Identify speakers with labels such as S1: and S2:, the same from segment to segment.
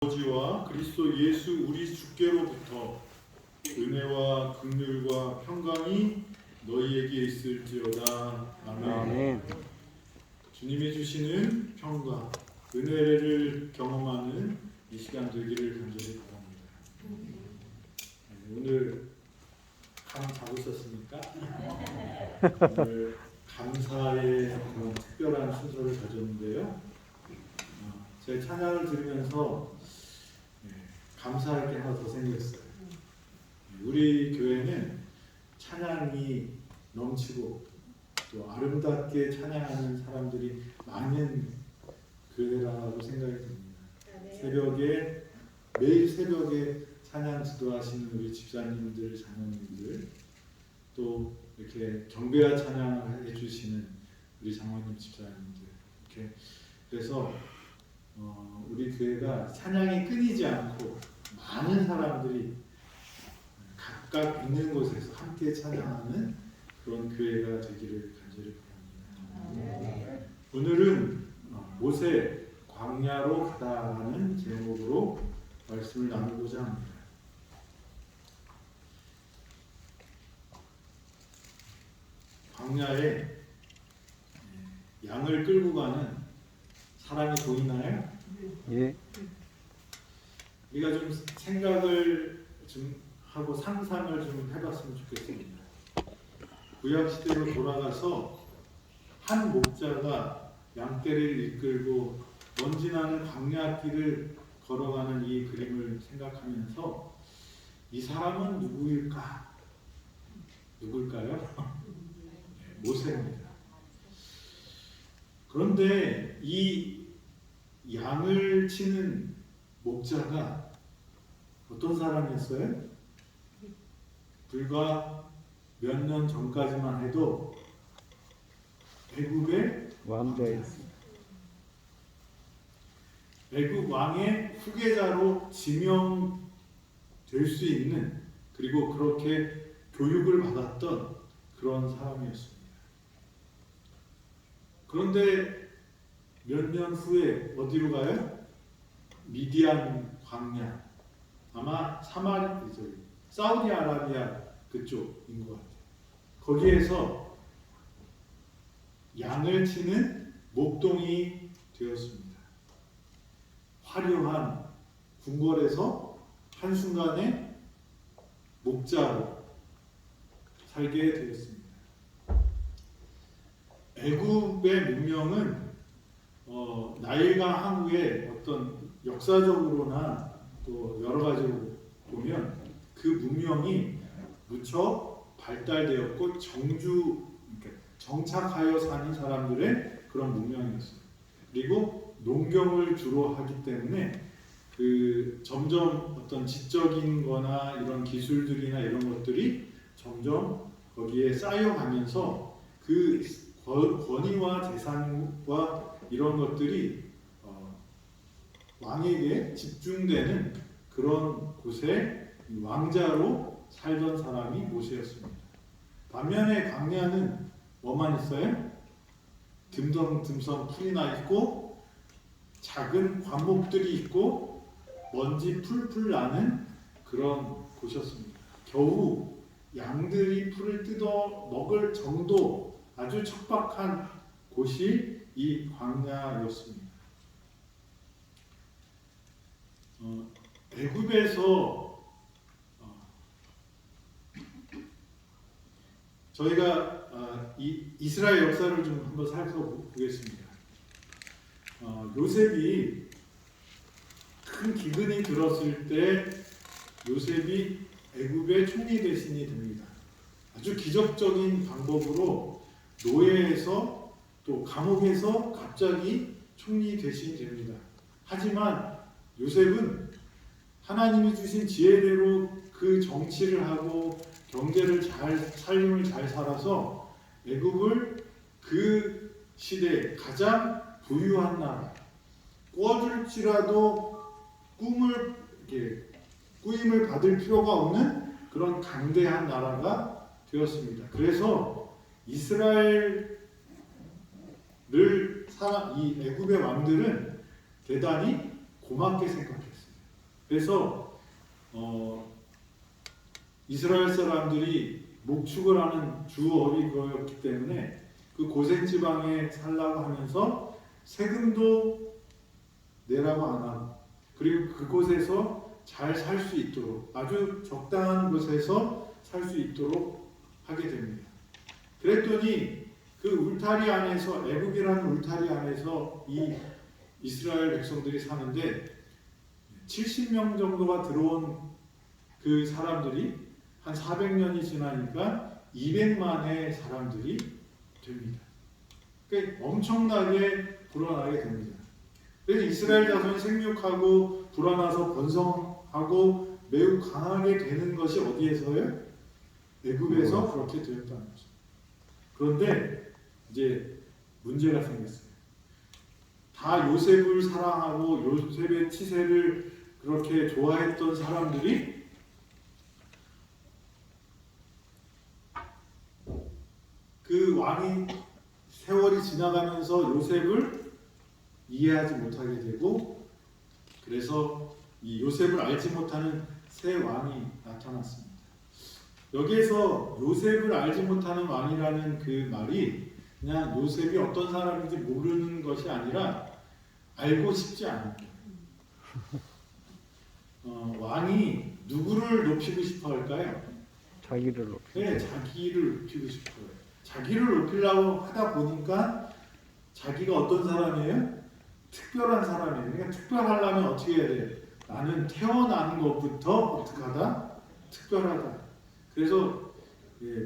S1: 아버지와 그리스도 예수 우리 주께로부터 은혜와 긍휼과 평강이 너희에게 있을지어다. 아멘.
S2: 아멘.
S1: 주님이 주시는 평강, 은혜를 경험하는 이 시간 되기를 간절히 바랍니다. 오늘 감 잡으셨습니까? 오늘 감사의 그런 특별한 순서를 가졌는데요. 제 찬양을 들으면서 감사할 게 하나 더 생겼어요. 우리 교회는 찬양이 넘치고 또 아름답게 찬양하는 사람들이 많은 교회라고 생각이 듭니다. 매일 새벽에 찬양 지도하시는 우리 집사님들, 장로님들, 또 이렇게 경배와 찬양을 해주시는 우리 장로님, 집사님들, 이렇게 그래서 우리 교회가 찬양이 끊이지 않고 많은 사람들이 각각 있는 곳에서 함께 찬양하는 그런 교회가 되기를 간절히 바랍니다. 오늘은 모세 광야로 가다라는 제목으로 말씀을 나누고자 합니다. 광야에 양을 끌고 가는 사람이 보이나요?
S2: 예.
S1: 우리가 좀 생각을 좀 하고 상상을 좀 해봤으면 좋겠습니다. 구약 시대로 돌아가서 한 목자가 양떼를 이끌고 먼지 나는 광야길을 걸어가는 이 그림을 생각하면서 이 사람은 누굴까요? 모세입니다. 그런데 이 양을 치는 목자가 어떤 사람이었어요? 불과 몇 년 전까지만 해도 애굽의
S2: 왕자였습니다.
S1: 애굽 왕의 후계자로 지명될 수 있는, 그리고 그렇게 교육을 받았던 그런 사람이었습니다. 그런데 몇 년 후에 어디로 가요? 미디안 광야, 아마 사우디아라비아 그쪽인 것 같아요. 거기에서 양을 치는 목동이 되었습니다. 화려한 궁궐에서 한순간에 목자로 살게 되었습니다. 애굽의 문명은 나일강 항구의 어떤 역사적으로나 또 여러 가지로 보면 그 문명이 무척 발달되었고 그러니까 정착하여 사는 사람들의 그런 문명이었어요. 그리고 농경을 주로 하기 때문에 점점 어떤 지적인 거나 이런 기술들이나 이런 것들이 점점 거기에 쌓여가면서 그 권위와 재산과 이런 것들이 왕에게 집중되는 그런 곳에 왕자로 살던 사람이 모세였습니다. 반면에 광야는 뭐만 있어요? 듬성듬성 풀이 나 있고 작은 관목들이 있고 먼지 풀풀 나는 그런 곳이었습니다. 겨우 양들이 풀을 뜯어 먹을 정도 아주 척박한 곳이 이 광야였습니다. 애굽에서 저희가 이스라엘 역사를 좀 한번 살펴보겠습니다. 요셉이 큰 기근이 들었을 때 요셉이 애굽의 총리 대신이 됩니다. 아주 기적적인 방법으로 노예에서 또 감옥에서 갑자기 총리 대신이 됩니다. 하지만 요셉은 하나님이 주신 지혜대로 그 정치를 하고 삶을 잘 살아서 애굽을 그 시대에 가장 부유한 나라, 꿔줄지라도 꾸임을 받을 필요가 없는 그런 강대한 나라가 되었습니다. 그래서 이스라엘을 이 애굽의 왕들은 대단히 고맙게 생각했습니다. 그래서 이스라엘 사람들이 목축을 하는 주업이 그거였기 때문에 그 고센 지방에 살라고 하면서 세금도 내라고 안 하고, 그리고 그곳에서 잘 살 수 있도록, 아주 적당한 곳에서 살 수 있도록 하게 됩니다. 그랬더니 그 울타리 안에서, 애굽이라는 울타리 안에서 이 이스라엘 백성들이 사는데 70명 정도가 들어온 그 사람들이 한 400년이 지나니까 200만의 사람들이 됩니다. 그러니까 엄청나게 불어나게 됩니다. 그래서 이스라엘 자손이 생육하고 불어나서 번성하고 매우 강하게 되는 것이 어디에서요? 애굽에서 그렇게 되었다는 거죠. 그런데 이제 문제가 생겼어요. 다 요셉을 사랑하고 요셉의 치세를 그렇게 좋아했던 사람들이 그 왕이 세월이 지나가면서 요셉을 이해하지 못하게 되고, 그래서 이 요셉을 알지 못하는 새 왕이 나타났습니다. 여기에서 요셉을 알지 못하는 왕이라는 그 말이 그냥 요셉이 어떤 사람인지 모르는 것이 아니라 알고 싶지 않은 거예요. 왕이 누구를 높이고 싶어 할까요?
S2: 자기를 높이.
S1: 네, 자기를 높이고 싶어요. 자기를 높이려고 하다 보니까 자기가 어떤 사람이에요? 특별한 사람이에요. 그러니까 특별하려면 어떻게 해야 돼요? 나는 태어난 것부터 어떻게 하다? 특별하다. 그래서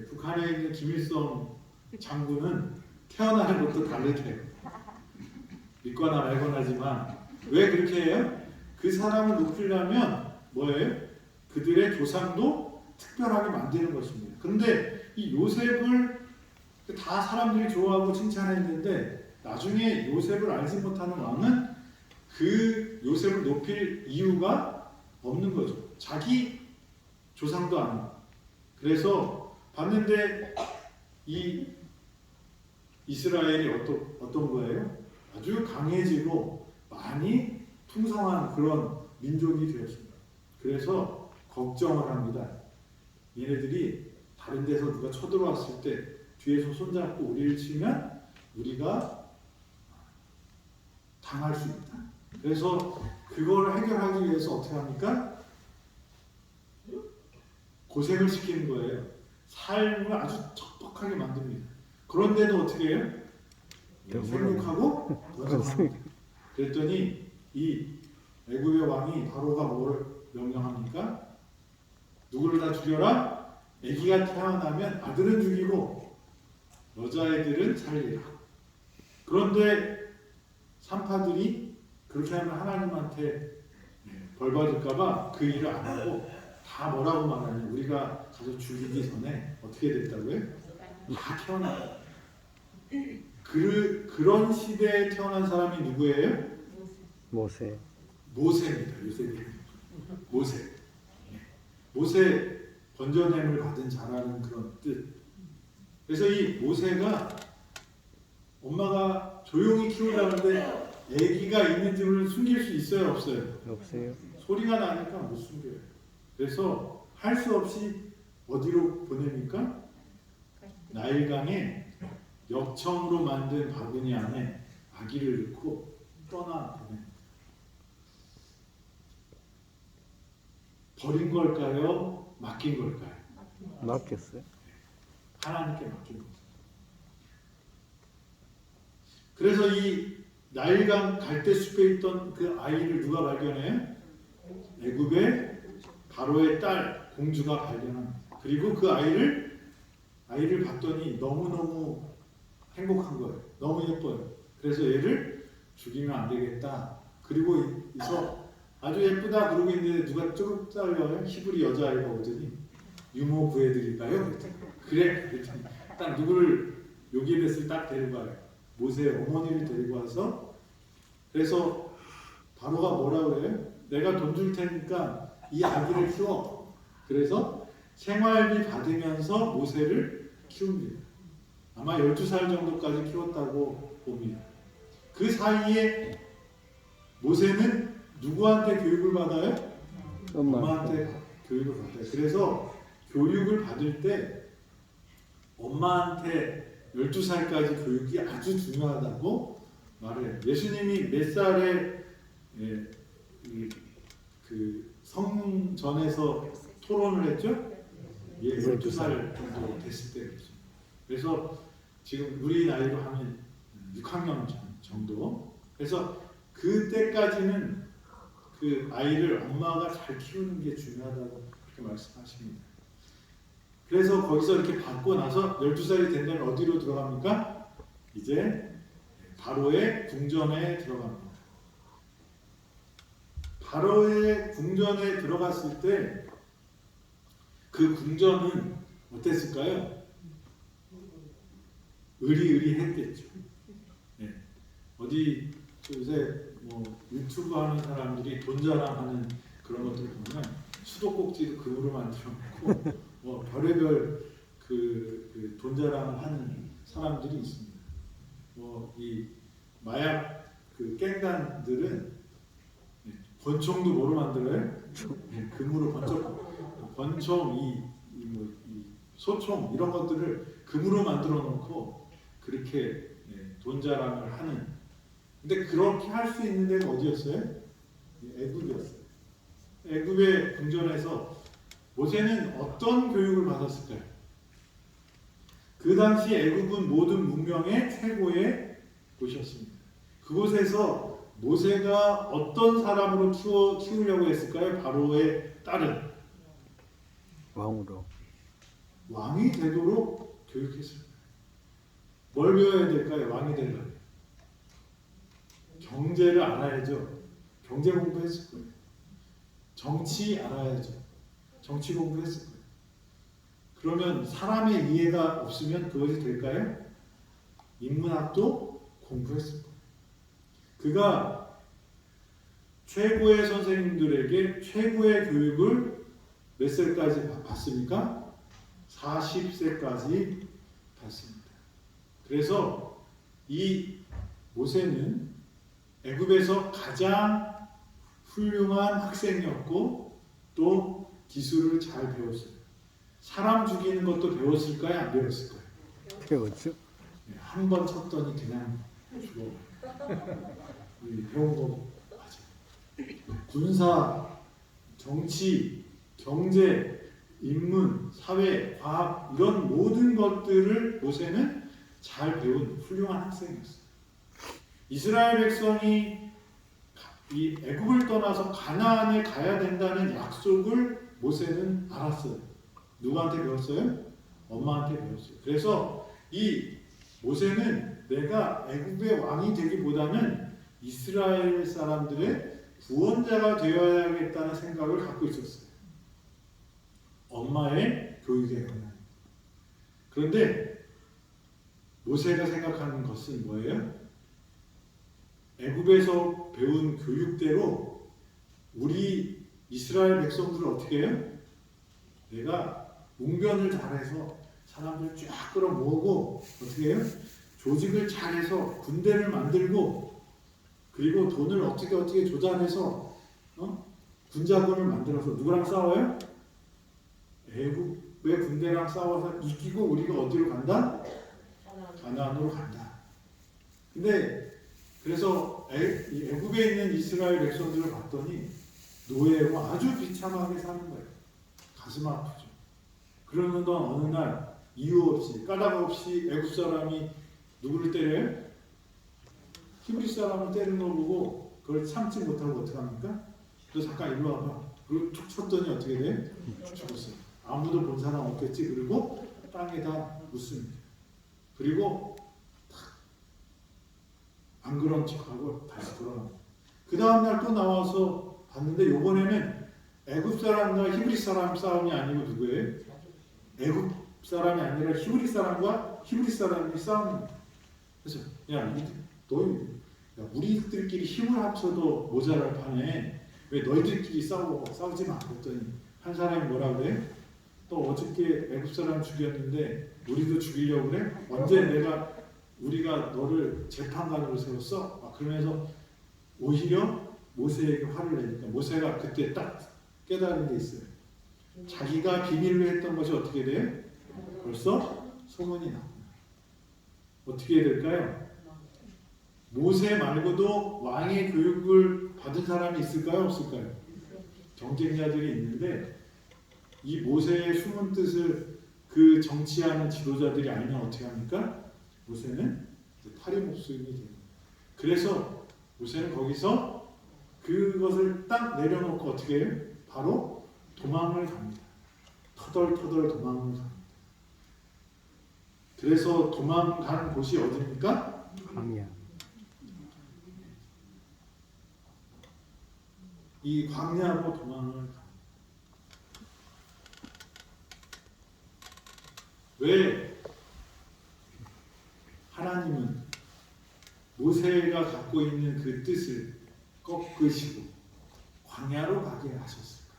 S1: 북한에 있는 김일성 장군은 태어나는 것도 다르대요. 믿거나 말거나지만 왜 그렇게 해요? 그 사람을 높이려면 뭐예요? 그들의 조상도 특별하게 만드는 것입니다. 그런데 이 요셉을 다 사람들이 좋아하고 칭찬했는데 나중에 요셉을 알지 못하는 왕은 그 요셉을 높일 이유가 없는 거죠. 자기 조상도 아니고. 그래서 봤는데 이 이스라엘이 어떤 거예요? 아주 강해지고 많이 풍성한 그런 민족이 되었습니다. 그래서 걱정을 합니다. 얘네들이 다른 데서 누가 쳐들어왔을 때 뒤에서 손잡고 우리를 치면 우리가 당할 수 있다. 그래서 그걸 해결하기 위해서 어떻게 합니까? 고생을 시키는 거예요. 삶을 아주 척박하게 만듭니다. 그런데도 어떻게 해요? 생육하고 번성합니다. 그랬더니 이 애굽의 왕이 바로가 뭘 명령합니까? 누구를 다 죽여라? 아기가 태어나면 아들은 죽이고 여자애들은 살리라. 그런데 산파들이 그렇게 하면 하나님한테 벌 받을까봐 그 일을 안 하고 다 뭐라고 말하냐? 우리가 가서 죽이기 전에 어떻게 됐다고요? 다 태어났다. 그런 시대에 태어난 사람이 누구예요?
S2: 모세.
S1: 모세입니다. 요셉이. 모세 번져냄을 받은 자라는 그런 뜻. 그래서 이 모세가 엄마가 조용히 키우려는데 아기가 있는 집을 숨길 수 있어요, 없어요?
S2: 없어요.
S1: 소리가 나니까 못 숨겨요. 그래서 할 수 없이 어디로 보냅니까? 나일강에 역청으로 만든 바구니 안에 아기를 넣고 떠나 보냅니다. 버린 걸까요? 맡긴 걸까요?
S2: 맡겼어요.
S1: 하나님께 맡긴 거죠. 그래서 이 나일강 갈대숲에 있던 그 아이를 누가 발견해요? 애굽의 바로의 딸 공주가 발견합니다. 그리고 그 아이를 봤더니 너무너무 행복한 거예요. 너무 예뻐요. 그래서 얘를 죽이면 안 되겠다. 그리고 있어 아주 예쁘다 그러고 있는데 누가 조금 따라와요? 히브리 여자아이가 오더니 유모 구해드릴까요? 그래. 그랬더니 딱 누구를 요기벳을 딱 데리고 와요. 모세의 어머니를 데리고 와서, 그래서 바로가 뭐라 그래요? 내가 돈 줄 테니까 이 아기를 키워. 그래서 생활비 받으면서 모세를 키웁니다. 아마 12살 정도까지 키웠다고 봅니다. 그 사이에 모세는 누구한테 교육을 받아요? 엄마한테 교육을 받아요. 그래서 교육을 받을 때 엄마한테 12살까지 교육이 아주 중요하다고 말해요. 예수님이 몇 살에 그 성전에서 토론을 했죠? 12살 정도 됐을 때 그렇죠. 그래서 지금 우리 나이로 하면 6학년 정도. 그래서 그때까지는 그 아이를 엄마가 잘 키우는 게 중요하다고 그렇게 말씀하십니다. 그래서 거기서 이렇게 받고 나서 12살이 된다면 어디로 들어갑니까? 이제 바로의 궁전에 들어갑니다. 바로의 궁전에 들어갔을 때 그 궁전은 어땠을까요? 의리의리했겠죠. 네. 어디 요새 뭐 유튜브 하는 사람들이 돈 자랑하는 그런 것들 보면 수도꼭지도 금으로 만들어 놓고 뭐 별의별 돈 자랑을 하는 사람들이 있습니다. 뭐 이 마약 그 깽단들은 권총도 뭐로 만들어요? 금으로 권총, 이 소총 이런 것들을 금으로 만들어 놓고 그렇게 돈 자랑을 하는. 근데 그렇게 할 수 있는 데가 어디였어요? 애굽이었어요. 애굽의 궁전에서 모세는 어떤 교육을 받았을까요? 그 당시 애굽은 모든 문명의 최고의 곳이었습니다. 그곳에서 모세가 어떤 사람으로 키우려고 했을까요? 바로의 딸은
S2: 왕으로.
S1: 왕이 되도록 교육했습니다. 뭘 배워야 될까요? 왕이 되려면 경제를 알아야죠. 경제 공부했을 거예요. 정치 알아야죠. 정치 공부했을 거예요. 그러면 사람의 이해가 없으면 그것이 될까요? 인문학도 공부했을 거예요. 그가 최고의 선생님들에게 최고의 교육을 몇 살까지 받습니까? 40세까지 받습니다. 그래서 이 모세는 애굽에서 가장 훌륭한 학생이었고 또 기술을 잘 배웠어요. 사람 죽이는 것도 배웠을까요? 안 배웠을까요?
S2: 배웠죠.
S1: 한 번 쳤더니 그냥 죽어. 배운 거 맞아요. 군사, 정치, 경제, 인문, 사회, 과학 이런 모든 것들을 모세는 잘 배운 훌륭한 학생이었어요. 이스라엘 백성이 이 애굽을 떠나서 가나안에 가야 된다는 약속을 모세는 알았어요. 누구한테 배웠어요? 엄마한테 배웠어요. 그래서 이 모세는 내가 애굽의 왕이 되기보다는 이스라엘 사람들의 구원자가 되어야겠다는 생각을 갖고 있었어요. 엄마의 교육에 관한. 그런데 모세가 생각하는 것은 뭐예요? 애굽에서 배운 교육대로 우리 이스라엘 백성들을 어떻게 해요? 내가 웅변을 잘해서 사람들 쫙 끌어모으고 어떻게 해요? 조직을 잘해서 군대를 만들고 그리고 돈을 어떻게 조달해서 군자군을 만들어서 누구랑 싸워요? 애굽의 군대랑 싸워서 이기고 우리가 어디로 간다? 가나안으로 간다. 근데 그래서 애굽에 있는 이스라엘 백성들을 봤더니 노예고 아주 비참하게 사는 거예요. 가슴 아프죠. 그러는 동안 어느 날 이유 없이 까닭 없이 애굽 사람이 누구를 때려요? 히브리 사람을 때리는 걸 보고 그걸 참지 못하고 어떻게 합니까? 너 잠깐 일로 와봐. 그리고 툭 쳤더니 어떻게 돼? 죽었어요. 아무도 본 사람 없겠지. 그리고 땅에다 묻습니다. 그리고 안 그런 척하고 다시 돌아갑니다. 그 다음날 또 나와서 봤는데 요번에는 애굽 사람과 히브리 사람 싸움이 아니고 누구예요? 애굽 사람이 아니라 히브리 사람과 히브리 사람이 싸웁니다. 그래서 우리들끼리 힘을 합쳐도 모자랄 판에 왜 너희들끼리 싸우지 마. 그랬더니 한 사람이 뭐라 그래? 또 어저께 애굽 사람 죽였는데 우리도 죽이려고 그래? 언제 우리가 너를 재판관으로 세웠어? 그러면서 오히려 모세에게 화를 내니까 모세가 그때 딱 깨달은 게 있어요. 자기가 비밀로 했던 것이 어떻게 돼? 벌써 소문이 나. 어떻게 해야 될까요? 모세 말고도 왕의 교육을 받은 사람이 있을까요? 없을까요? 경쟁자들이 있는데 이 모세의 숨은 뜻을 그 정치하는 지도자들이 알면 어떻게 합니까? 모세는 파리목숨이 됩니다. 그래서 모세는 거기서 그것을 딱 내려놓고 어떻게 해요? 바로 도망을 갑니다. 터덜터덜 도망을 갑니다. 그래서 도망간 곳이 어디입니까?
S2: 광야.
S1: 이 광야로 도망을 갑니다. 왜 하나님은 모세가 갖고 있는 그 뜻을 꺾으시고 광야로 가게 하셨을까?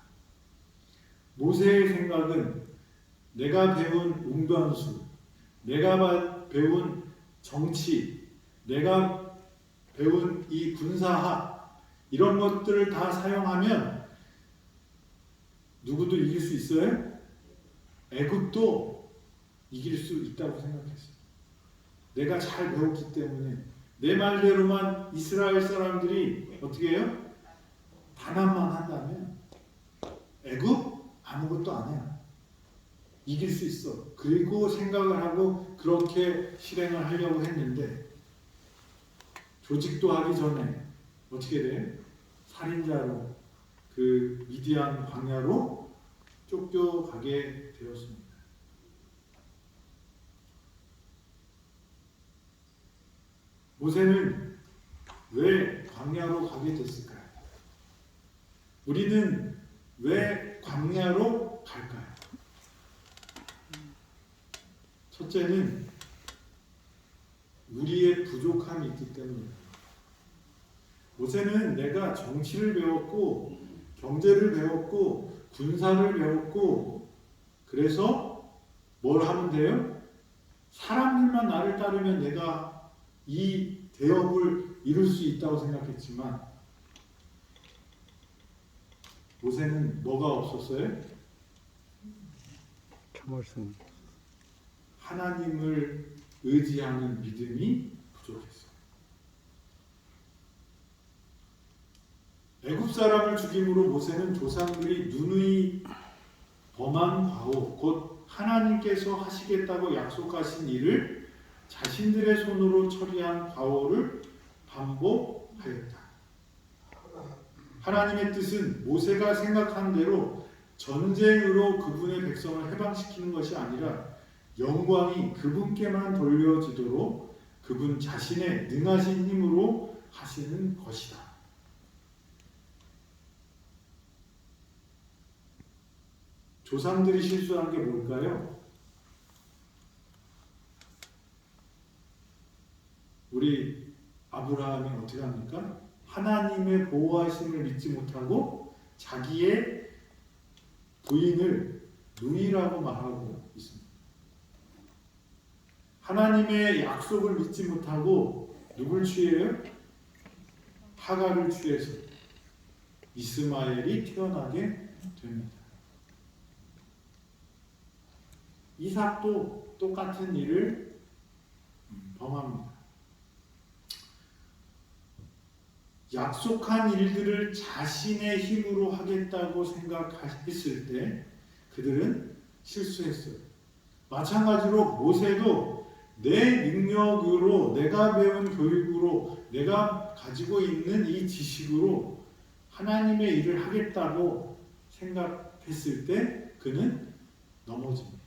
S1: 모세의 생각은 내가 배운 웅변수, 내가 배운 정치, 내가 배운 이 군사학 이런 것들을 다 사용하면 누구도 이길 수 있어요? 애굽도 이길 수 있다고 생각했어요. 내가 잘 배웠기 때문에 내 말대로만 이스라엘 사람들이 어떻게 해요? 단합만 한다면 애굽 아무것도 안 해요. 이길 수 있어. 그리고 생각을 하고 그렇게 실행을 하려고 했는데 조직도 하기 전에 어떻게 돼? 살인자로 그 미디안 광야로 쫓겨가게 되었습니다. 모세는 왜 광야로 가게 됐을까요? 우리는 왜 광야로 갈까요? 첫째는 우리의 부족함이 있기 때문입니다. 모세는 내가 정치를 배웠고 경제를 배웠고 군사를 배웠고 그래서 뭘 하면 돼요? 사람들만 나를 따르면 내가 이 대업을 이룰 수 있다고 생각했지만 모세는 뭐가 없었어요?
S2: 참을성.
S1: 하나님을 의지하는 믿음이 부족했어요. 애굽 사람을 죽임으로 모세는 조상들이 누누이 범한 과오, 곧 하나님께서 하시겠다고 약속하신 일을 자신들의 손으로 처리한 과오를 반복하였다. 하나님의 뜻은 모세가 생각한 대로 전쟁으로 그분의 백성을 해방시키는 것이 아니라 영광이 그분께만 돌려지도록 그분 자신의 능하신 힘으로 하시는 것이다. 조상들이 실수한 게 뭘까요? 우리 아브라함이 어떻게 합니까? 하나님의 보호하심을 믿지 못하고 자기의 부인을 누이라고 말하고 있습니다. 하나님의 약속을 믿지 못하고 누굴 취해요? 하갈을 취해서 이스마엘이 태어나게 됩니다. 이삭도 똑같은 일을 범합니다. 약속한 일들을 자신의 힘으로 하겠다고 생각했을 때 그들은 실수했어요. 마찬가지로 모세도 내 능력으로, 내가 배운 교육으로, 내가 가지고 있는 이 지식으로 하나님의 일을 하겠다고 생각했을 때 그는 넘어집니다.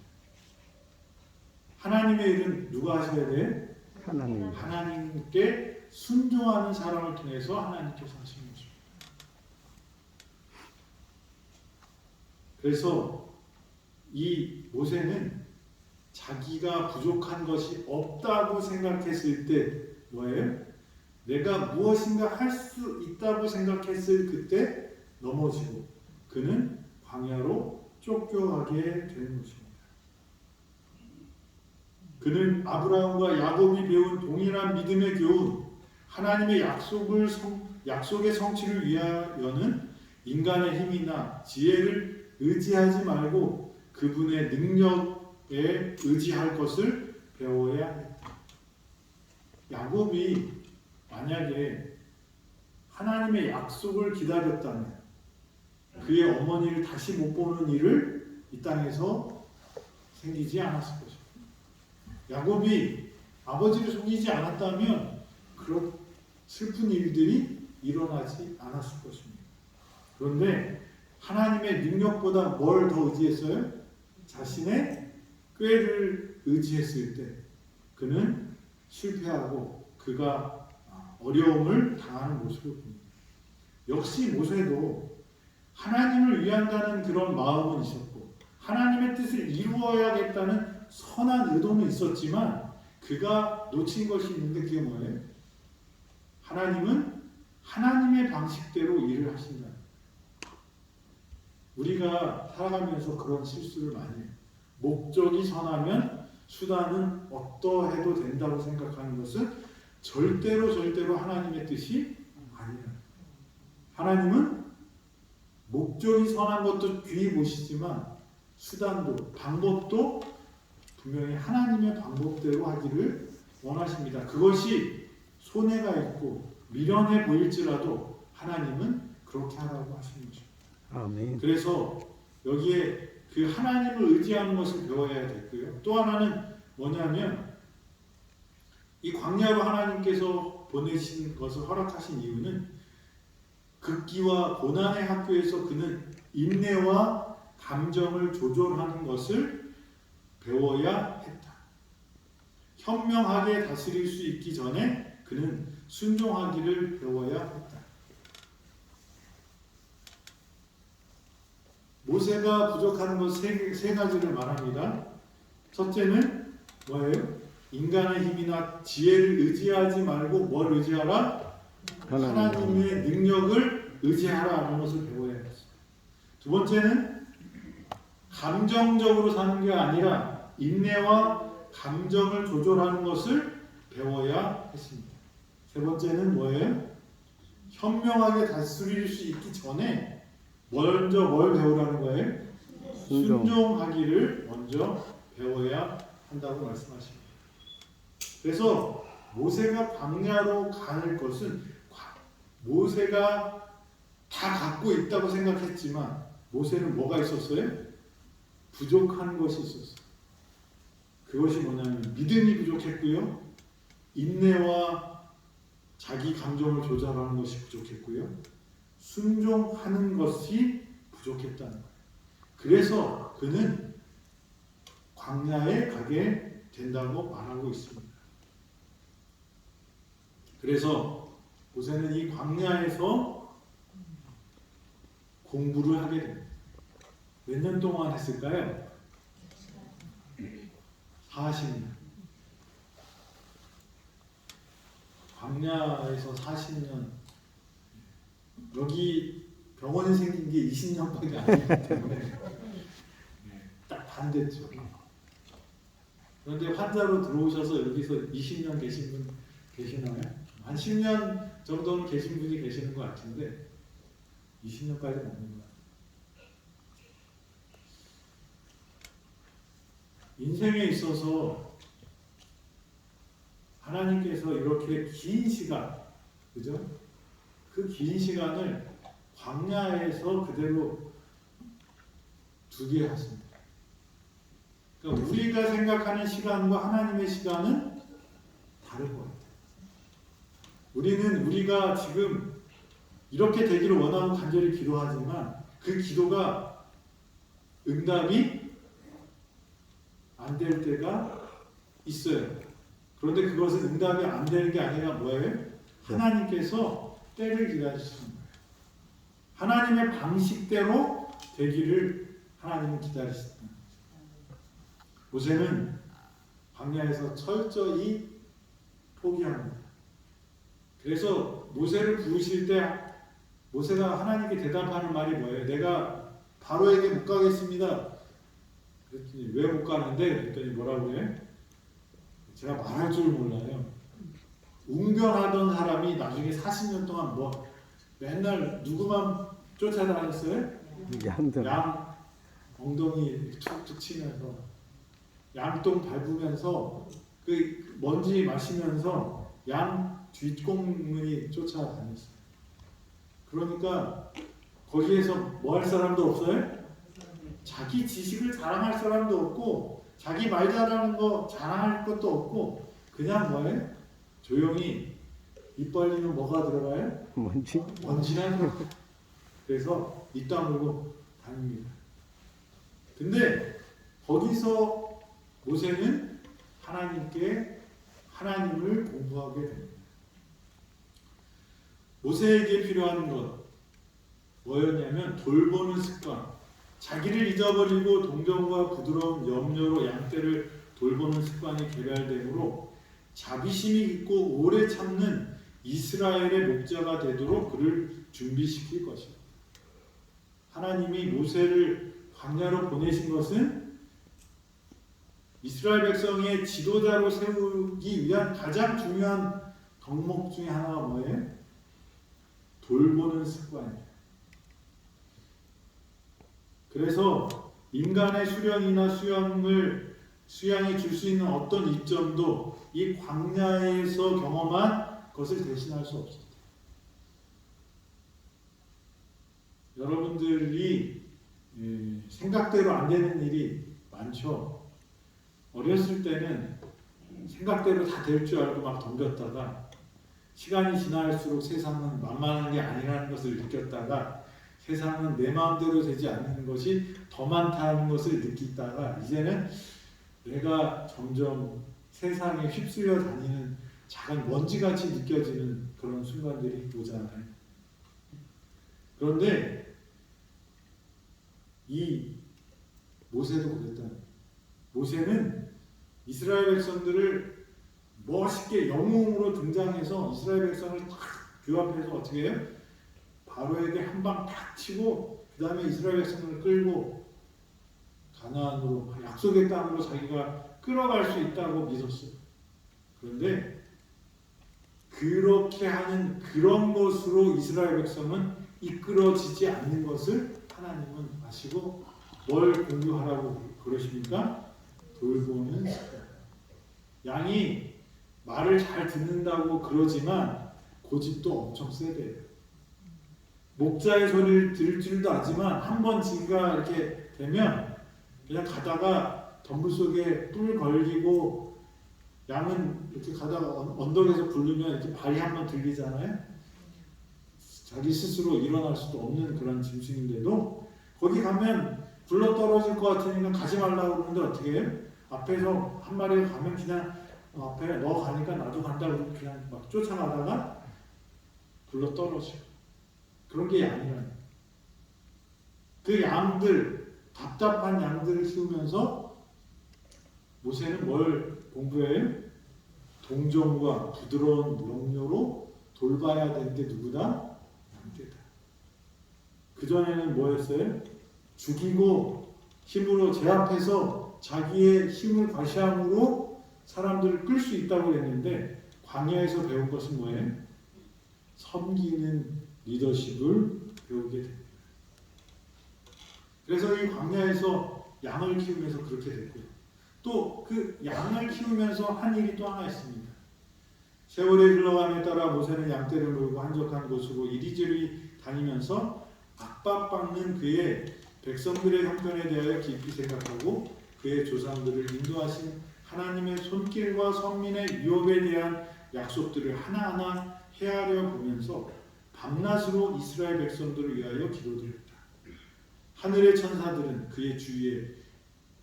S1: 하나님의 일은 누가 하셔야 돼?
S2: 하나님.
S1: 하나님께 순종하는 사람을 통해서 하나님께서 하시는 것입니다. 그래서 이 모세는 자기가 부족한 것이 없다고 생각했을 때 뭐예요? 내가 무엇인가 할 수 있다고 생각했을 그때 넘어지고 그는 광야로 쫓겨가게 되는 것입니다. 그는 아브라함과 야곱이 배운 동일한 믿음의 교훈, 하나님의 약속의 성취를 위하여는 인간의 힘이나 지혜를 의지하지 말고 그분의 능력에 의지할 것을 배워야 했다. 야곱이 만약에 하나님의 약속을 기다렸다면 그의 어머니를 다시 못 보는 일을 이 땅에서 생기지 않았을 것입니다. 야곱이 아버지를 속이지 않았다면 그런 슬픈 일들이 일어나지 않았을 것입니다. 그런데 하나님의 능력보다 뭘 더 의지했어요? 자신의 꾀를 의지했을 때 그는 실패하고 그가 어려움을 당하는 모습을 봅니다. 역시 모세도 하나님을 위한다는 그런 마음은 있었고 하나님의 뜻을 이루어야겠다는 선한 의도는 있었지만 그가 놓친 것이 있는데 그게 뭐예요? 하나님은 하나님의 방식대로 일을 하신다. 우리가 살아가면서 그런 실수를 많이 해요. 목적이 선하면 수단은 어떠해도 된다고 생각하는 것은 절대로 하나님의 뜻이 아니에요. 하나님은 목적이 선한 것도 귀히 보시지만 수단도 방법도 분명히 하나님의 방법대로 하기를 원하십니다. 그것이 손해가 있고 미련해 보일지라도 하나님은 그렇게 하라고 하시는 거죠.
S2: 아멘.
S1: 그래서 여기에 그 하나님을 의지하는 것을 배워야 되고요. 또 하나는 뭐냐면 이 광야로 하나님께서 보내신 것을 허락하신 이유는 극기와 고난의 학교에서 그는 인내와 감정을 조절하는 것을 배워야 했다. 현명하게 다스릴 수 있기 전에 그는 순종하기를 배워야 했다. 모세가 부족한 것 세 가지를 말합니다. 첫째는 뭐예요? 인간의 힘이나 지혜를 의지하지 말고 뭘 의지하라? 하나님의 능력을 의지하라는 것을 배워야 했습니다. 두 번째는 감정적으로 사는 게 아니라 인내와 감정을 조절하는 것을 배워야 했습니다. 세 번째는 뭐예요? 현명하게 다스릴 수 있기 전에 먼저 뭘 배우라는 거예요? 순종하기를 먼저 배워야 한다고 말씀하십니다. 그래서 모세가 광야로 갈 것은 모세가 다 갖고 있다고 생각했지만 모세는 뭐가 있었어요? 부족한 것이 있었어요. 그것이 뭐냐면 믿음이 부족했고요. 인내와 자기 감정을 조절하는 것이 부족했고요. 순종하는 것이 부족했다는 거예요. 그래서 그는 광야에 가게 된다고 말하고 있습니다. 그래서 모세는 이 광야에서 공부를 하게 됩니다. 몇 년 동안 했을까요? 40년. 광야에서 40년. 여기 병원이 생긴 게 20년밖에 안 되기 때문에 딱 반대죠. 그런데 환자로 들어오셔서 여기서 20년 계신 분 계시나요? 한 10년 정도는 계신 분이 계시는 것 같은데 20년까지 넘는 것 같아요. 인생에 있어서 하나님께서 이렇게 긴 시간, 그죠? 그 긴 시간을 광야에서 그대로 두게 하십니다. 그러니까 우리가 생각하는 시간과 하나님의 시간은 다른 것 같아요. 우리는 우리가 지금 이렇게 되기를 원하고 간절히 기도하지만 그 기도가 응답이 안 될 때가 있어요. 그런데 그것은 응답이 안 되는 게 아니라 뭐예요? 하나님께서 때를 기다리시는 거예요. 하나님의 방식대로 되기를 하나님은 기다리시는 거예요. 모세는 광야에서 철저히 포기합니다. 그래서 모세를 부르실 때 모세가 하나님께 대답하는 말이 뭐예요? 내가 바로에게 못 가겠습니다. 그랬더니 왜 못 가는데? 그랬더니 뭐라고 해요? 제가 말할 줄 몰라요. 웅변하던 사람이 나중에 40년 동안 뭐 맨날 누구만 쫓아다녔어요?
S2: 양들
S1: 양 엉덩이 툭툭 치면서 양똥 밟으면서 그 먼지 마시면서 양 뒷공문이 쫓아다녔어요. 그러니까 거기에서 뭐 할 사람도 없어요? 자기 지식을 자랑할 사람도 없고 자기 말 잘하는 거 자랑할 것도 없고 그냥 뭐예요? 조용히 입 벌리면 뭐가 들어가요?
S2: 뭔지
S1: 먼지나 들어가요. 그래서 입 다물고 다닙니다. 근데 거기서 모세는 하나님을 공부하게 됩니다. 모세에게 필요한 것 뭐였냐면 돌보는 습관. 자기를 잊어버리고 동정과 부드러운 염려로 양떼를 돌보는 습관이 개발되므로 자비심이 있고 오래 참는 이스라엘의 목자가 되도록 그를 준비시킬 것입니다. 하나님이 모세를 광야로 보내신 것은 이스라엘 백성의 지도자로 세우기 위한 가장 중요한 덕목 중에 하나가 뭐예요? 돌보는 습관이에요. 그래서 인간의 수련이나 수양이 줄 수 있는 어떤 이점도 이 광야에서 경험한 것을 대신할 수 없습니다. 여러분들이 생각대로 안 되는 일이 많죠. 어렸을 때는 생각대로 다 될 줄 알고 막 덤볐다가 시간이 지날수록 세상은 만만한 게 아니라는 것을 느꼈다가 세상은 내 마음대로 되지 않는 것이 더 많다는 것을 느끼다가 이제는 내가 점점 세상에 휩쓸려 다니는 작은 먼지같이 느껴지는 그런 순간들이 오잖아요. 그런데 이 모세도 그랬다. 모세는 이스라엘 백성들을 멋있게 영웅으로 등장해서 이스라엘 백성을 탁 규합해서 어떻게 해요? 바로에게 한 방 탁 치고 그 다음에 이스라엘 백성을 끌고 가나안으로 약속의 땅으로 자기가 끌어갈 수 있다고 믿었어요. 그런데 그렇게 하는 그런 것으로 이스라엘 백성은 이끌어지지 않는 것을 하나님은 아시고 뭘 공부하라고 그러십니까? 돌보는 습관. 양이 말을 잘 듣는다고 그러지만 고집도 엄청 세대요. 목자의 소리를 들을 줄도 알지만 한번 지가 이렇게 되면 그냥 가다가 덤불 속에 뿔 걸리고 양은 이렇게 가다가 언덕에서 부르면 이렇게 발이 한번 들리잖아요. 자기 스스로 일어날 수도 없는 그런 짐승인데도 거기 가면 굴러 떨어질 것 같으니까 가지 말라고 그러는데 어떻게 해요? 앞에서 한 마리가 가면 그냥 앞에 너 가니까 나도 간다고 그냥 막 쫓아가다가 굴러 떨어지고 그런 게 양이라는 그 양들 답답한 양들을 키우면서 모세는 뭘 공부해요? 동정과 부드러운 염려로 돌봐야 되는데 누구다? 양떼다. 그전에는 뭐였어요? 죽이고 힘으로 제압해서 자기의 힘을 과시함으로 사람들을 끌 수 있다고 했는데 광야에서 배운 것은 뭐예요? 섬기는 리더십을 배우게 됩니다. 그래서 이 광야에서 양을 키우면서 그렇게 됐고요. 또 그 양을 키우면서 한 일이 또 하나 있습니다. 세월이 흘러감에 따라 모세는 양떼를 몰고 한적한 곳으로 이리저리 다니면서 압박받는 그의 백성들의 형편에 대하여 깊이 생각하고 그의 조상들을 인도하신 하나님의 손길과 선민의 유업에 대한 약속들을 하나하나 헤아려 보면서 밤낮으로 이스라엘 백성들을 위하여 기도드렸다. 하늘의 천사들은 그의 주위에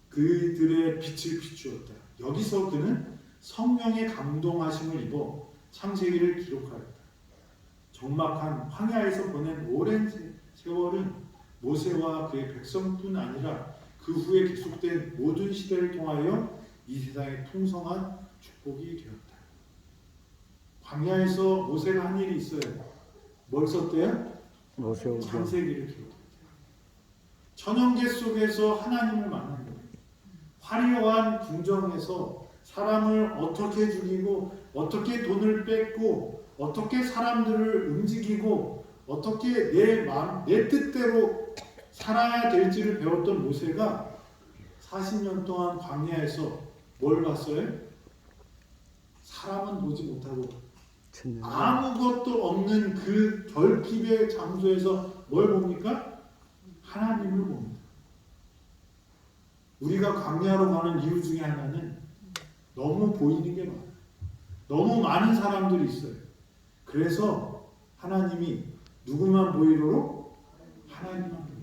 S1: 그들의 빛을 비추었다. 여기서 그는 성령의 감동하심을 입어 창세기를 기록하였다. 적막한 황야에서 보낸 오랜 세월은 모세와 그의 백성뿐 아니라 그 후에 계속된 모든 시대를 통하여 이 세상에 풍성한 축복이 되었다. 광야에서 모세가 한 일이 있어요. 뭘 썼대요? 창세기를 기록했대요. 천연계 속에서 하나님을 만난 거예요. 화려한 궁정에서 사람을 어떻게 죽이고 어떻게 돈을 뺏고 어떻게 사람들을 움직이고 어떻게 내 마음, 내 뜻대로 살아야 될지를 배웠던 모세가 40년 동안 광야에서 뭘 봤어요? 사람은 보지 못하고
S2: 천년.
S1: 아무것도 없는 그 결핍의 장소에서 뭘 봅니까? 하나님을 봅니다. 우리가 광야로 가는 이유 중에 하나는 너무 보이는 게 많아요. 너무 많은 사람들이 있어요. 그래서 하나님이 누구만 보이도록? 하나님만 보이도록.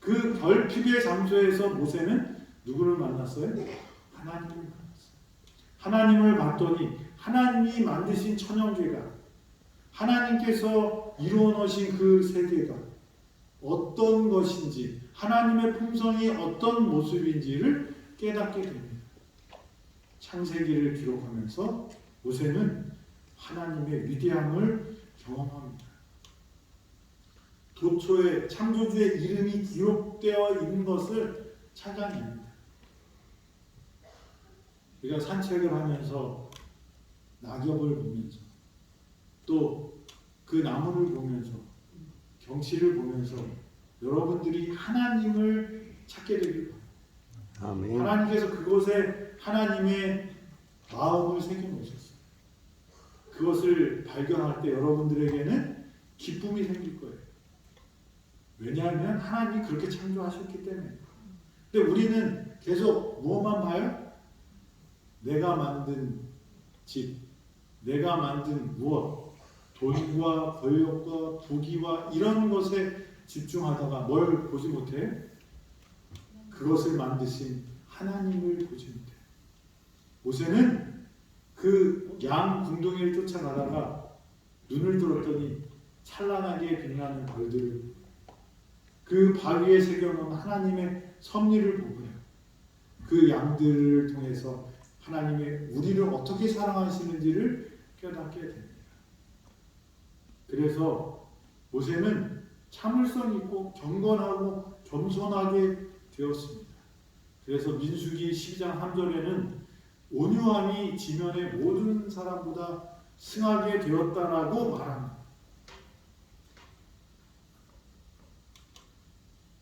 S1: 그 결핍의 장소에서 모세는 누구를 만났어요? 하나님을 만났어요. 하나님을 봤더니 하나님이 만드신 천연계가, 하나님께서 이루어 놓으신 그 세계가 어떤 것인지, 하나님의 품성이 어떤 모습인지를 깨닫게 됩니다. 창세기를 기록하면서 모세는 하나님의 위대함을 경험합니다. 도초에 창조주의 이름이 기록되어 있는 것을 찾아냅니다. 우리가 산책을 하면서 낙엽을 보면서 또 그 나무를 보면서 경치를 보면서 여러분들이 하나님을 찾게 되길 바랍니다.
S2: 아멘.
S1: 하나님께서 그곳에 하나님의 마음을 새겨 놓으셨어요. 그것을 발견할 때 여러분들에게는 기쁨이 생길 거예요. 왜냐하면 하나님이 그렇게 창조하셨기 때문에. 근데 우리는 계속 무엇만 봐요? 내가 만든 집, 내가 만든 무엇, 돈과 권력과 부귀와 이런 것에 집중하다가 뭘 보지 못해요? 그것을 만드신 하나님을 보지 못해요. 모세는 그 양 궁둥이를 쫓아가다가 눈을 들었더니 찬란하게 빛나는 별들을, 그 바위에 새겨놓은 하나님의 섭리를 보고요. 그 양들을 통해서 하나님의 우리를 어떻게 사랑하시는지를 깨닫게 됩니다. 그래서 모세는 참을성 있고 경건하고 겸손하게 되었습니다. 그래서 민수기 12장 3절에는 온유함이 지면의 모든 사람보다 승하게 되었다라고 말합니다.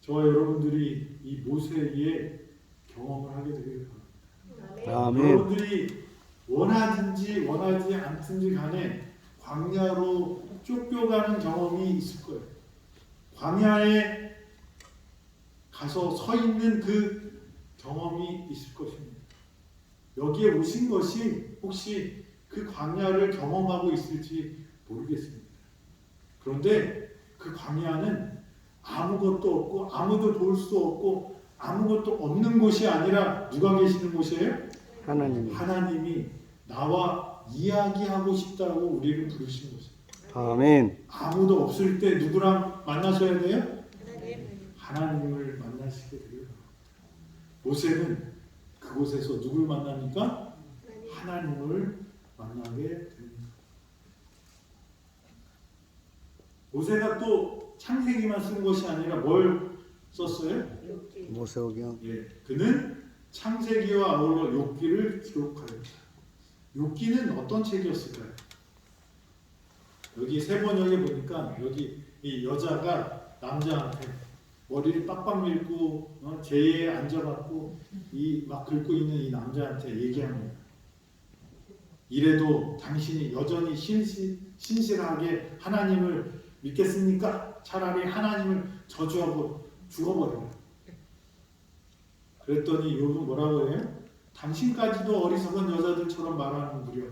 S1: 저와 여러분들이 이 모세의 경험을 하게 되길 바랍니다.
S2: 아멘.
S1: 여러분들이 원하든지 원하지 않든지 간에 광야로 쫓겨가는 경험이 있을 거예요. 광야에 가서 서 있는 그 경험이 있을 것입니다. 여기에 오신 것이 혹시 그 광야를 경험하고 있을지 모르겠습니다. 그런데 그 광야는 아무것도 없고 아무도 볼 수 없고 아무것도 없는 곳이 아니라 누가 계시는 곳이에요?
S2: 하나님.
S1: 하나님이 나와 이야기하고 싶다고 우리를 부르신 곳이에요.
S2: 아멘.
S1: 아무도 없을 때 누구랑 만나셔야 돼요? 하나님을 만나시게 되길 바랍니다. 모세는 그곳에서 누굴 만납니까? 하나님을 만나게 됩니다. 모세가 또 창세기만 쓴 것이 아니라 뭘 썼어요?
S2: 모세오경.
S1: 예, 그는 창세기와 아울러 욥기를 기록하였다. 욥기는 어떤 책이었을까요? 여기 세 번역에 보니까 여기 이 여자가 남자한테 머리를 빡빡 밀고 제에 앉아갖고 이 막 긁고 있는 이 남자한테 얘기합니다. 이래도 당신이 여전히 신실하게 하나님을 믿겠습니까? 차라리 하나님을 저주하고 죽어버려요. 그랬더니 욥은 뭐라고 해요? 당신까지도 어리석은 여자들처럼 말하는 무려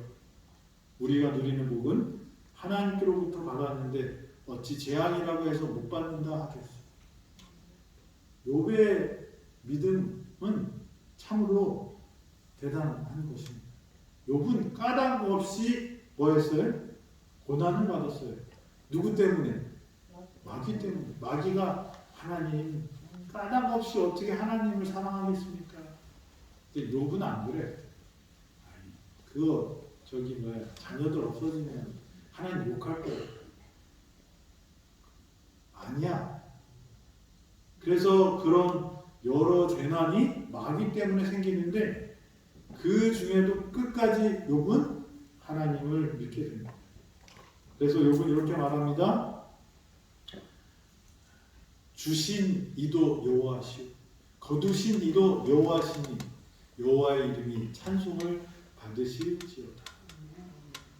S1: 우리가 누리는 복은 하나님께로부터 받았는데 어찌 재앙이라고 해서 못 받는다 하겠어. 욥의 믿음은 참으로 대단한 것입니다. 욥은 까닭 없이 뭐 했어요? 고난을 받았어요. 누구 때문에? 마귀 때문에. 마귀가 하나님 까닭 없이 어떻게 하나님을 사랑하겠습니까? 근데 욥은 안 그래. 아니, 그거 저기 뭐야 자녀들 없어지면 하나님 욕할 거예요. 아니야. 그래서 그런 여러 재난이 마귀 때문에 생기는데 그 중에도 끝까지 욥은 하나님을 믿게 됩니다. 그래서 욥은 이렇게 말합니다. 주신 이도 여호와시오 거두신 이도 여호와시니 여호와의 이름이 찬송을 받으실지어다.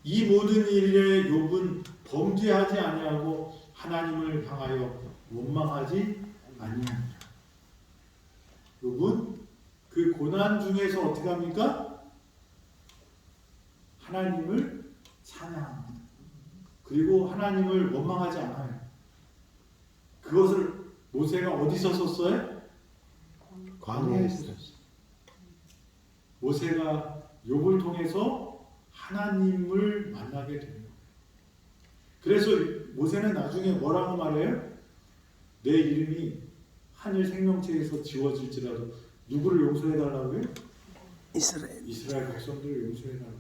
S1: 이 모든 일에 욥은 범죄하지 아니하고 하나님을 향하여 원망하지 아니하니라. 욥은 그 고난 중에서 어떻게 합니까? 하나님을 찬양합니다. 그리고 하나님을 원망하지 않아요. 그것을 모세가 어디서 썼어요? 광야에서 썼어요. 모세가 욥을 통해서 하나님을 만나게 됩니다. 그래서 모세는 나중에 뭐라고 말해요? 내 이름이 하늘 생명체에서 지워질지라도 누구를 용서해달라고요? 이스라엘 백성들을 용서해달라.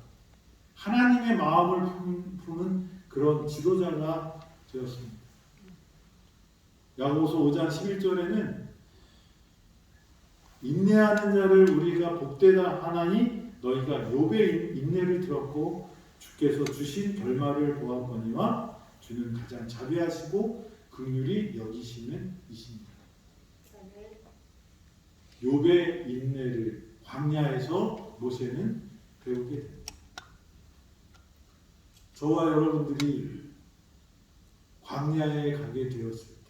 S1: 하나님의 마음을 품은 그런 지도자가 되었습니다. 야고보서 5장 11절에는 인내하는 자를 우리가 복되다 하나니 너희가 욥의 인내를 들었고 주께서 주신 결말을 보았거니와 주는 가장 자비하시고 긍휼히 여기시는 이십니다. 욥의 인내를 광야에서 모세는 배우게 됩니다. 저와 여러분들이 광야에 가게 되었을 때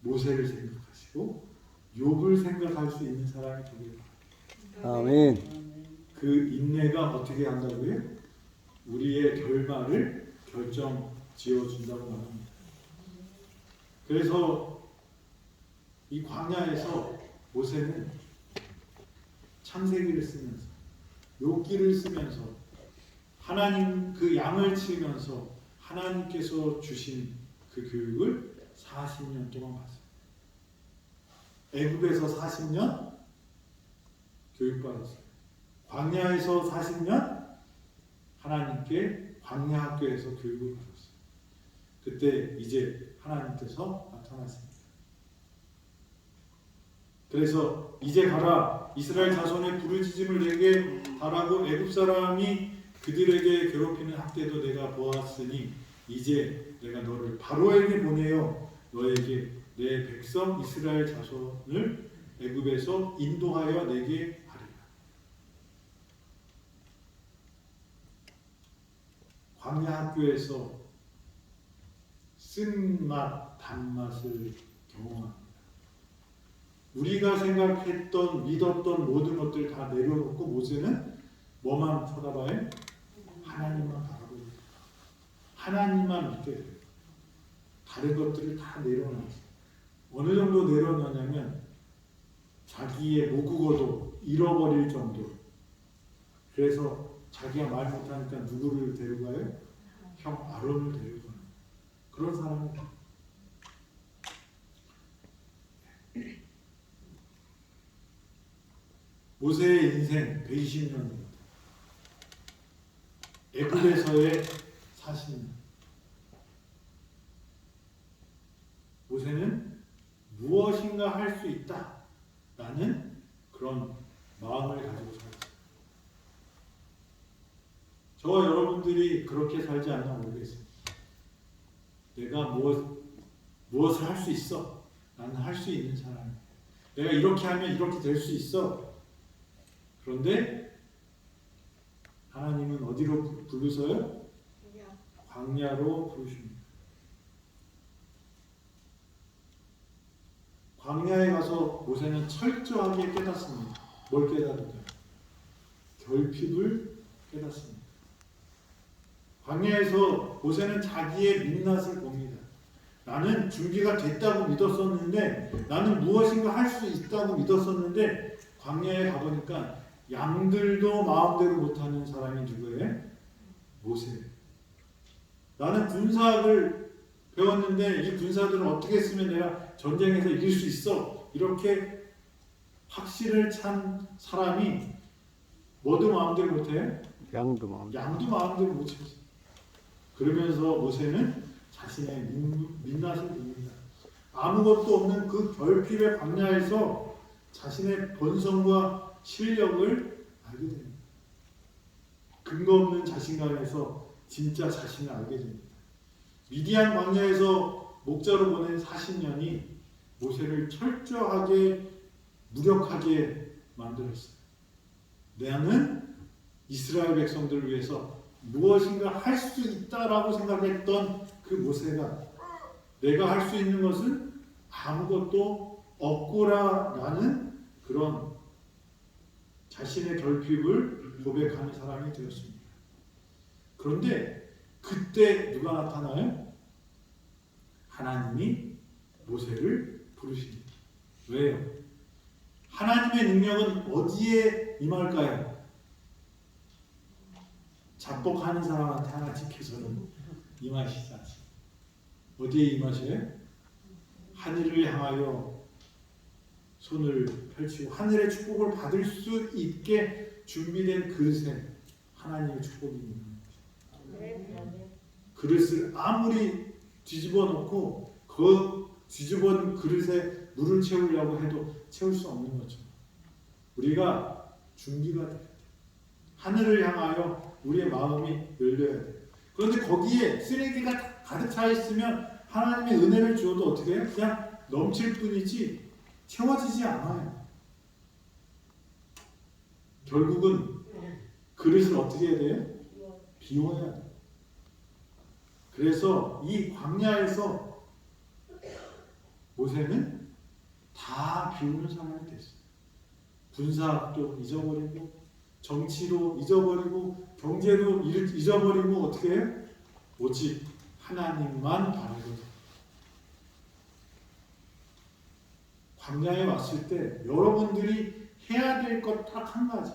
S1: 모세를 생각하시고 욥을 생각할 수 있는 사람이 되길 바랍니다.
S2: 아멘.
S1: 그 인내가 어떻게 한다고요? 우리의 결말을 결정 지어준다고 말합니다. 그래서 이 광야에서 모세는 창세기를 쓰면서 욥기를 쓰면서 하나님 그 양을 치면서 하나님께서 주신 그 교육을 40년 동안 받았어요. 애굽에서 40년 교육받았어요. 광야에서 40년 하나님께 광야 학교에서 교육을 받았어요. 그때 이제 하나님께서 나타났습니다. 그래서 이제 가라 이스라엘 자손의 부르짖음을 내게 하라고 애굽 사람이 그들에게 괴롭히는 학대도 내가 보았으니 이제 내가 너를 바로에게 보내어 너에게 내 백성 이스라엘 자손을 애굽에서 인도하여 내게 하리라. 광야 학교에서 쓴맛 단맛을 경험합니다. 우리가 생각했던 믿었던 모든 것들 다 내려놓고 모세는 뭐만 쳐다봐요? 하나님만 바라보고 하나님만 믿게 돼요. 다른 것들을 다 내려놨어요. 어느 정도 내려놓냐면 자기의 모국어도 잃어버릴 정도로. 그래서 자기가 말 못하니까 누구를 데리고 가요? 형 아론을 데리고 가요. 그런 사람입니다. 모세의 인생 120년입니다. 애굽에서의 40년. 모세는 무엇인가 할 수 있다라는 그런 마음을 가지고 살았어요. 저와 여러분들이 그렇게 살지 않나 모르겠습니다. 내가 무엇을 할 수 있어. 나는 할 수 있는 사람이야. 내가 이렇게 하면 이렇게 될 수 있어. 그런데 하나님은 어디로 부르셔요? 광야로 부르십니다. 광야에 가서 모세는 철저하게 깨닫습니다. 뭘 깨닫을까요? 결핍을 깨닫습니다. 광야에서 모세는 자기의 민낯을 봅니다. 나는 준비가 됐다고 믿었었는데 나는 무엇인가 할 수 있다고 믿었었는데 광야에 가보니까 양들도 마음대로 못하는 사람이 누구예요? 모세. 나는 군사학을 배웠는데 이 군사들은 어떻게 쓰면 내가 전쟁에서 이길 수 있어. 이렇게 확신을 찬 사람이 뭐도 마음대로 못해요?
S2: 양도 마음대로
S1: 못 채워. 그러면서 모세는 자신의 민낯을 봅니다. 아무것도 없는 그 결핍의 광야에서 자신의 본성과 실력을 알게 됩니다. 근거 없는 자신감에서 진짜 자신을 알게 됩니다. 미디안 광야에서 목자로 보낸 40년이 모세를 철저하게 무력하게 만들었어요. 나는 이스라엘 백성들을 위해서 무엇인가 할 수 있다라고 생각했던 그 모세가 내가 할 수 있는 것은 아무것도 없구라라는 그런 자신의 결핍을 고백하는 사람이 되었습니다. 그런데 그때 누가 나타나요? 하나님이 모세를 부르십니다. 왜요? 하나님의 능력은 어디에 임할까요? 자복하는 사람한테 하나 지켜서는 임하시지 않습니다. 어디에 임하셔요? 하늘을 향하여 손을 펼치고 하늘의 축복을 받을 수 있게 준비된 그릇에 하나님의 축복이 있는 거죠. 그릇을 아무리 뒤집어 놓고 그 뒤집은 그릇에 물을 채우려고 해도 채울 수 없는 거죠. 우리가 준비가 돼야 돼요. 하늘을 향하여 우리의 마음이 열려야 돼요. 그런데 거기에 쓰레기가 가득 차 있으면 하나님의 은혜를 주어도 어떻게 해요? 그냥 넘칠 뿐이지 채워지지 않아요. 결국은 그릇을 어떻게 해야 돼요? 비워야 돼요. 그래서 이 광야에서 모세는 다 비우는 사람이 됐어요. 군사학도 잊어버리고 정치도 잊어버리고 경제도 잊어버리고 어떻게 해요? 오직 하나님만 바라보고 광야에 왔을 때 여러분들이 해야 될 것 딱 한 가지.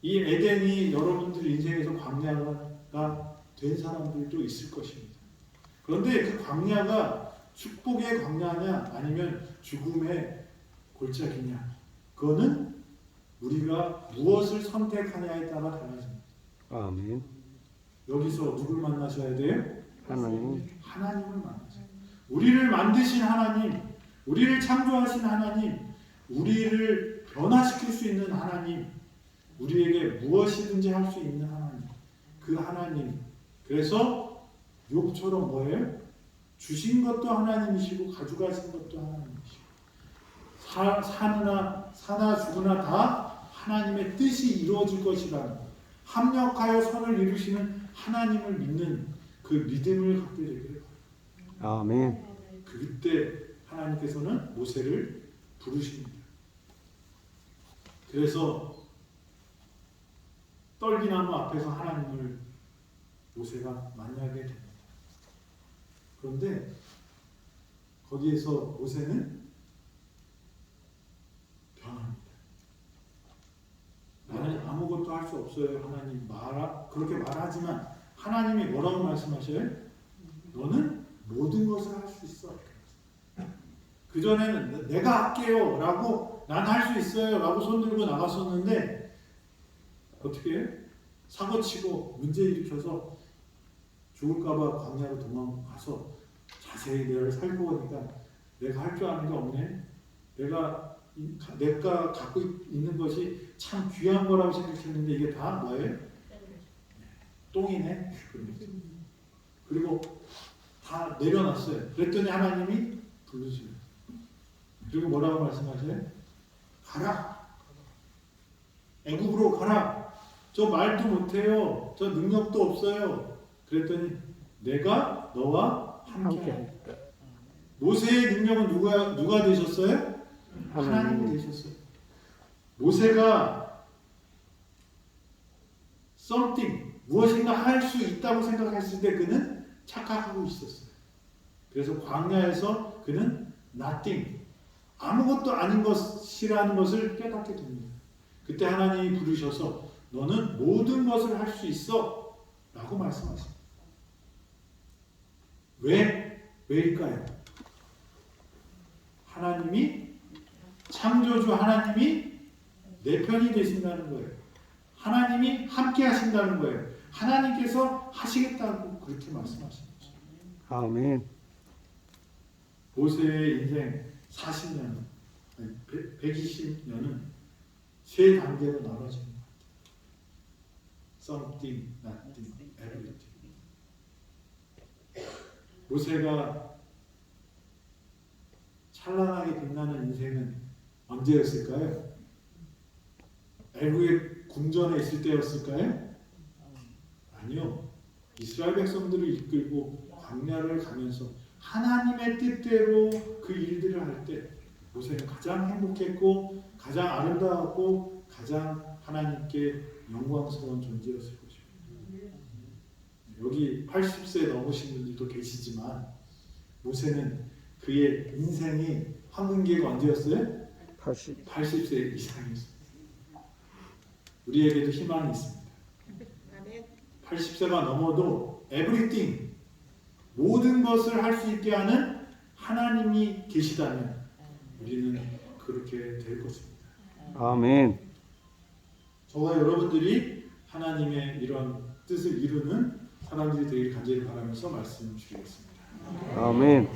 S1: 이 에덴이 여러분들 인생에서 광야가 된 사람들도 있을 것입니다. 그런데 그 광야가 축복의 광야냐 아니면 죽음의 골짜기냐, 그거는 우리가 무엇을 선택하냐에 따라 달라집니다.
S2: 아멘.
S1: 여기서 누굴 만나셔야 돼요?
S2: 하나님.
S1: 하나님을 만나셔야 돼요. 우리를 만드신 하나님, 우리를 창조하신 하나님, 우리를 변화시킬 수 있는 하나님, 우리에게 무엇이든지 할 수 있는 하나님, 그 하나님. 그래서 욥처럼 뭐예요? 주신 것도 하나님이시고 가져가신 것도 하나님이시고 사나 죽으나 다 하나님의 뜻이 이루어질 것이라는, 합력하여 선을 이루시는 하나님을 믿는 그 믿음을 갖게 되기를 바랍니다.
S2: 아멘.
S1: 그때 하나님께서는 모세를 부르십니다. 그래서 떨기나무 앞에서 하나님을 모세가 만나게 됩니다. 그런데 거기에서 모세는 변합니다. 나는 아무것도 할 수 없어요. 하나님 그렇게 말하지만 하나님이 뭐라고 말씀하셔요? 너는 모든 것을 할 수 있어. 그전에는 내가 할게요 라고, 난 할 수 있어요 라고 손 들고 나갔었는데 어떻게 해요? 사고치고 문제 일으켜서 죽을까봐 광야로 도망가서 자세히 내가 살고 보니까 내가 할 줄 아는 게 없네. 내가 갖고 있는 것이 참 귀한 거라고 생각했는데 이게 다 뭐예요? 똥이네. 그리고 다 내려놨어요. 그랬더니 하나님이 부르셔요. 그리고 뭐라고 말씀하세요? 가라. 애굽으로 가라. 저 말도 못해요. 저 능력도 없어요. 그랬더니 내가 너와 함께. 모세의 능력은 누가 되셨어요? 하나님이 되셨어요. 모세가 something, 무엇인가 할 수 있다고 생각했을 때 그는 착각하고 있었어요. 그래서 광야에서 그는 nothing, 아무것도 아닌 것이라는 것을 깨닫게 됩니다. 그때 하나님이 부르셔서 너는 모든 것을 할 수 있어 라고 말씀하십니다. 왜일까요? 하나님이, 창조주 하나님이 내 편이 되신다는 거예요. 하나님이 함께 하신다는 거예요. 하나님께서 하시겠다고 그렇게 말씀하신 거죠.
S2: 아멘.
S1: 모세의 인생 40년, 120년은 세 단계로 나눠집니다. something, nothing, everything. 모세가 찬란하게 빛나는 인생은 언제였을까요? 애국의 궁전에 있을 때였을까요? 아니요. 이스라엘 백성들을 이끌고 광야를 가면서 하나님의 뜻대로 그 일들을 할 때 모세는 가장 행복했고 가장 아름다웠고 가장 하나님께 영광스러운 존재였을 것입니다. 여기 80세 넘으신 분들도 계시지만 모세는 그의 인생이 황금기가 언제였어요? 80세 이상이었어요. 우리에게도 희망이 있습니다. 80세가 넘어도 everything 모든 것을 할 수 있게 하는 하나님이 계시다면 우리는 그렇게 될 것입니다.
S2: 아멘.
S1: 저와 여러분들이 하나님의 이런 뜻을 이루는 사람들이 되길 간절히 바라면서 말씀 드리겠습니다.
S2: 아멘.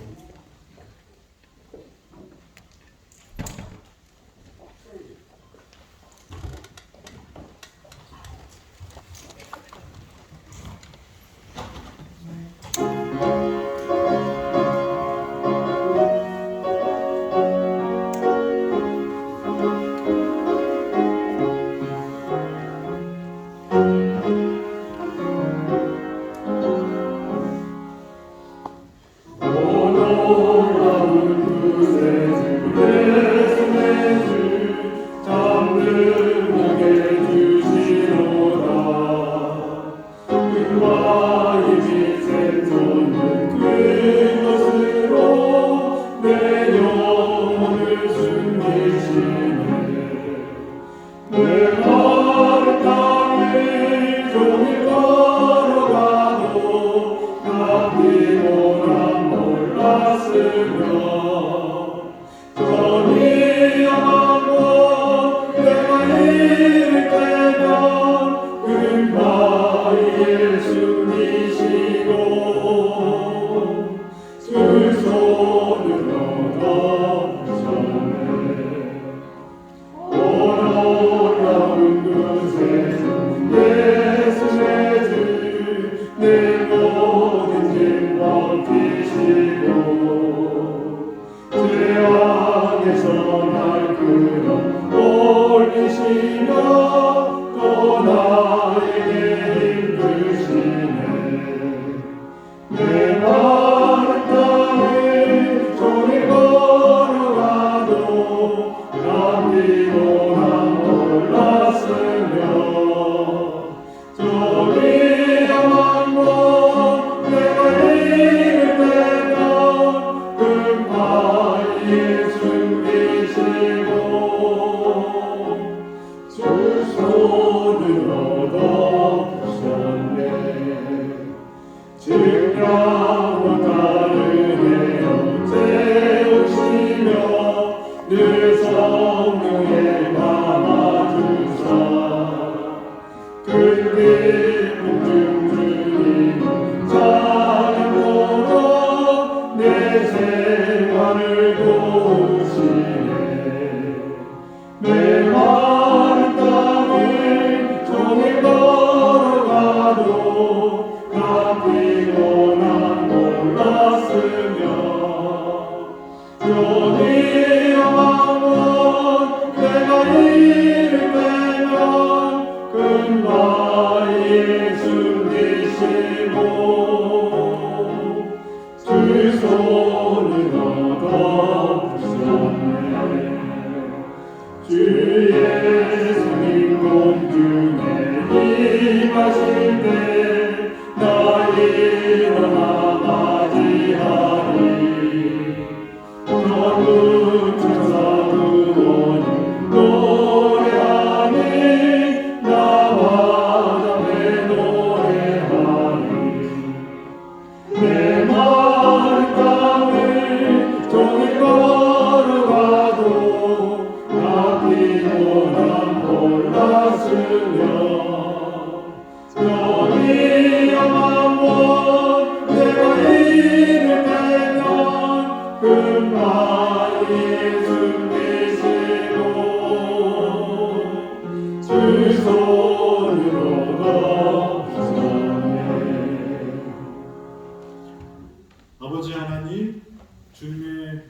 S1: 주님의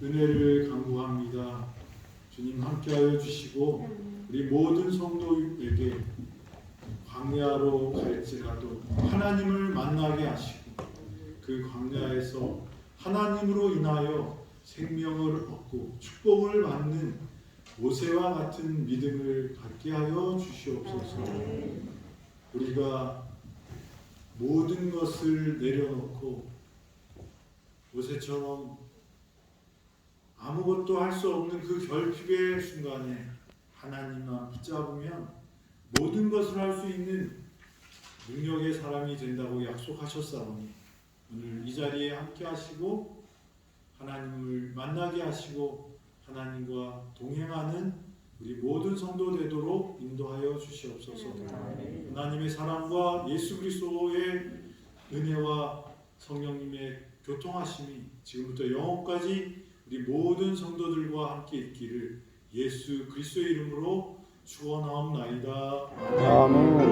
S1: 은혜를 간구합니다. 주님 함께하여 주시고 우리 모든 성도에게 광야로 갈지라도 하나님을 만나게 하시고 그 광야에서 하나님으로 인하여 생명을 얻고 축복을 받는 모세와 같은 믿음을 갖게 하여 주시옵소서. 우리가 모든 것을 내려놓고 모세처럼 아무것도 할 수 없는 그 결핍의 순간에 하나님만 붙잡으면 모든 것을 할 수 있는 능력의 사람이 된다고 약속하셨사오니 오늘 이 자리에 함께 하시고 하나님을 만나게 하시고 하나님과 동행하는 우리 모든 성도 되도록 인도하여 주시옵소서. 하나님의 사랑과 예수 그리스도의 은혜와 성령님의 교통하심이 지금부터 영원까지 우리 모든 성도들과 함께 있기를 예수 그리스도의 이름으로 축원하옵나이다.
S2: 아멘.